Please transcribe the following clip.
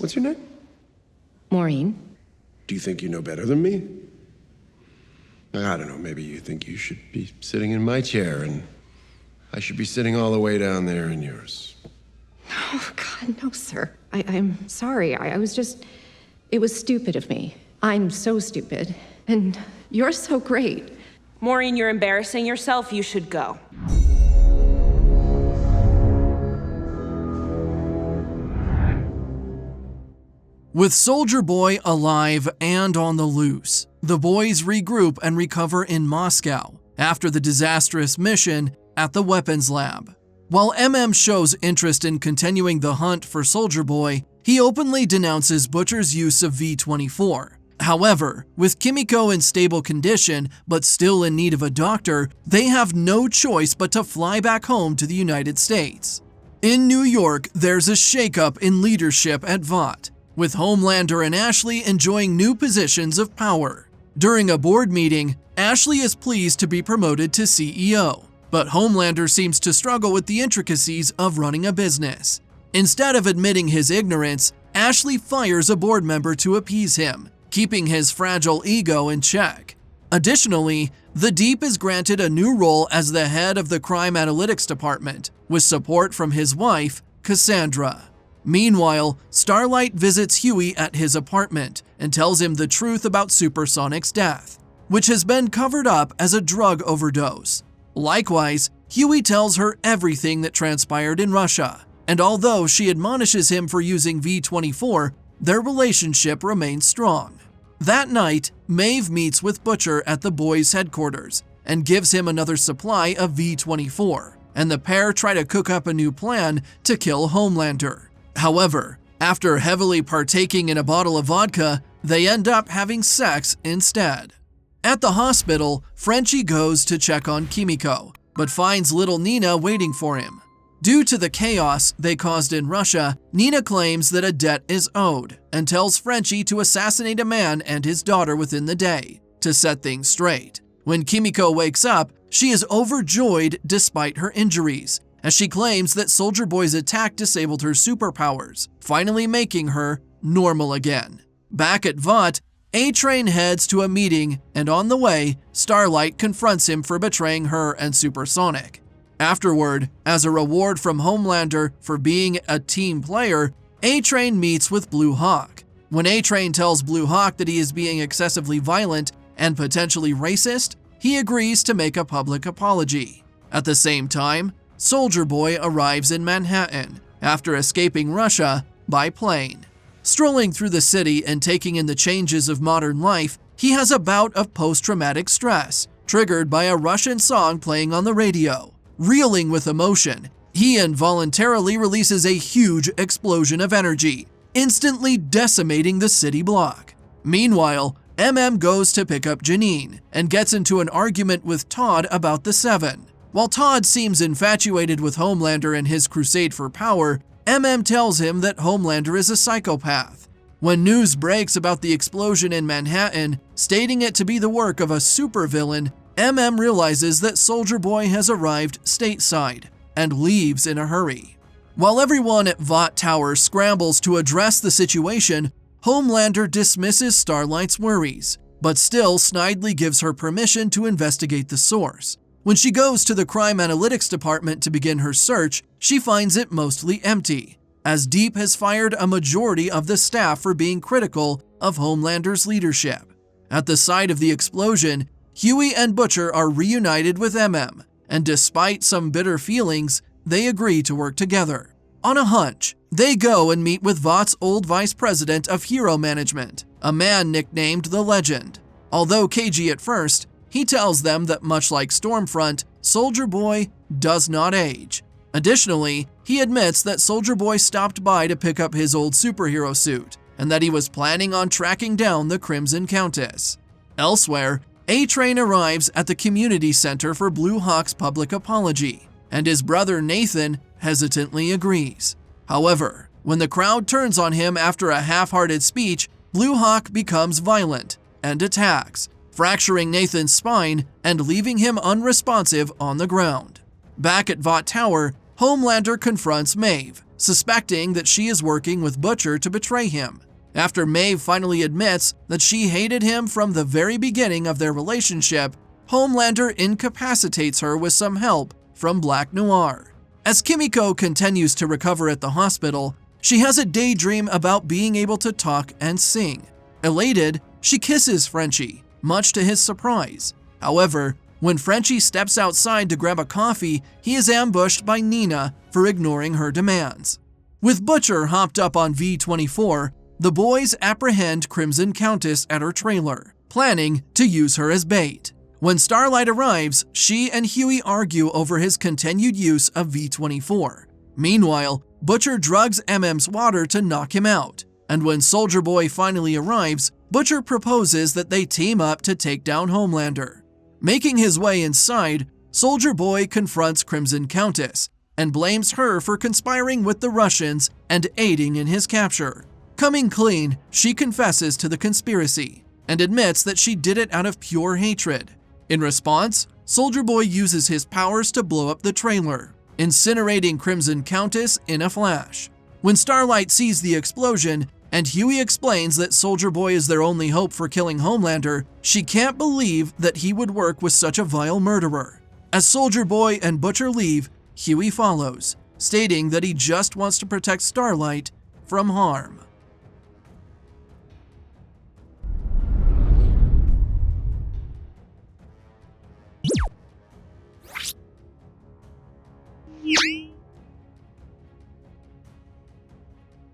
What's your name? Maureen. Do you think you know better than me? I don't know, maybe you think you should be sitting in my chair and I should be sitting all the way down there in yours. Oh, God, no, sir. I'm sorry. I was just... It was stupid of me. I'm so stupid. And you're so great. Maureen, you're embarrassing yourself. You should go. With Soldier Boy alive and on the loose, the boys regroup and recover in Moscow after the disastrous mission at the weapons lab. While shows interest in continuing the hunt for Soldier Boy, he openly denounces Butcher's use of V24. However, with Kimiko in stable condition but still in need of a doctor, they have no choice but to fly back home to the United States. In New York, there's a shakeup in leadership at Vought, with Homelander and Ashley enjoying new positions of power. During a board meeting, Ashley is pleased to be promoted to CEO, but Homelander seems to struggle with the intricacies of running a business. Instead of admitting his ignorance, Ashley fires a board member to appease him, keeping his fragile ego in check. Additionally, the Deep is granted a new role as the head of the crime analytics department, with support from his wife, Cassandra. Meanwhile, Starlight visits Hughie at his apartment and tells him the truth about Supersonic's death, which has been covered up as a drug overdose. Likewise, Hughie tells her everything that transpired in Russia, and although she admonishes him for using V24, their relationship remains strong. That night, Maeve meets with Butcher at the boys' headquarters and gives him another supply of V24, and the pair try to cook up a new plan to kill Homelander. However, after heavily partaking in a bottle of vodka, they end up having sex instead. At the hospital, Frenchie goes to check on Kimiko, but finds little Nina waiting for him. Due to the chaos they caused in Russia, Nina claims that a debt is owed and tells Frenchie to assassinate a man and his daughter within the day to set things straight. When Kimiko wakes up, she is overjoyed despite her injuries, as she claims that Soldier Boy's attack disabled her superpowers, finally making her normal again. Back at Vought, A-Train heads to a meeting, and on the way, Starlight confronts him for betraying her and Supersonic. Afterward, as a reward from Homelander for being a team player, A-Train meets with Blue Hawk. When A-Train tells Blue Hawk that he is being excessively violent and potentially racist, he agrees to make a public apology. At the same time, Soldier Boy arrives in Manhattan after escaping Russia by plane. Strolling through the city and taking in the changes of modern life, he has a bout of post-traumatic stress, triggered by a Russian song playing on the radio. Reeling with emotion, he involuntarily releases a huge explosion of energy, instantly decimating the city block. Meanwhile, goes to pick up Janine and gets into an argument with Todd about the Seven. While Todd seems infatuated with Homelander and his crusade for power, tells him that Homelander is a psychopath. When news breaks about the explosion in Manhattan, stating it to be the work of a supervillain, realizes that Soldier Boy has arrived stateside and leaves in a hurry. While everyone at Vought Tower scrambles to address the situation, Homelander dismisses Starlight's worries, but still snidely gives her permission to investigate the source. When she goes to the crime analytics department to begin her search, she finds it mostly empty, as Deep has fired a majority of the staff for being critical of Homelander's leadership. At the site of the explosion, Hughie and Butcher are reunited with and despite some bitter feelings, they agree to work together. On a hunch, they go and meet with Vought's old vice president of hero management, a man nicknamed the Legend. Although cagey at first, he tells them that much like Stormfront, Soldier Boy does not age. Additionally, he admits that Soldier Boy stopped by to pick up his old superhero suit, and that he was planning on tracking down the Crimson Countess. Elsewhere, A-Train arrives at the community center for Blue Hawk's public apology, and his brother Nathan hesitantly agrees. However, when the crowd turns on him after a half-hearted speech, Blue Hawk becomes violent and attacks, fracturing Nathan's spine and leaving him unresponsive on the ground. Back at Vought Tower, Homelander confronts Maeve, suspecting that she is working with Butcher to betray him. After Maeve finally admits that she hated him from the very beginning of their relationship, Homelander incapacitates her with some help from Black Noir. As Kimiko continues to recover at the hospital, she has a daydream about being able to talk and sing. Elated, she kisses Frenchie, much to his surprise. However, when Frenchie steps outside to grab a coffee, he is ambushed by Nina for ignoring her demands. With Butcher hopped up on V-24, the boys apprehend 𝐒𝐚𝐬𝐸 at her trailer, planning to use her as bait. When Starlight arrives, she and Hughie argue over his continued use of V-24. Meanwhile, Butcher drugs MM's water to knock him out, and when Soldier Boy finally arrives, Butcher proposes that they team up to take down Homelander. Making his way inside, Soldier Boy confronts 𝐒𝐚𝐬𝐸𝐸 and blames her for conspiring with the Russians and aiding in his capture. Coming clean, she confesses to the conspiracy and admits that she did it out of pure hatred. In response, Soldier Boy uses his powers to blow up the trailer, incinerating 𝐒𝐚𝐬𝐸𝐸 in a flash. When Starlight sees the explosion and Hughie explains that Soldier Boy is their only hope for killing Homelander, she can't believe that he would work with such a vile murderer. As Soldier Boy and Butcher leave, Hughie follows, stating that he just wants to protect Starlight from harm.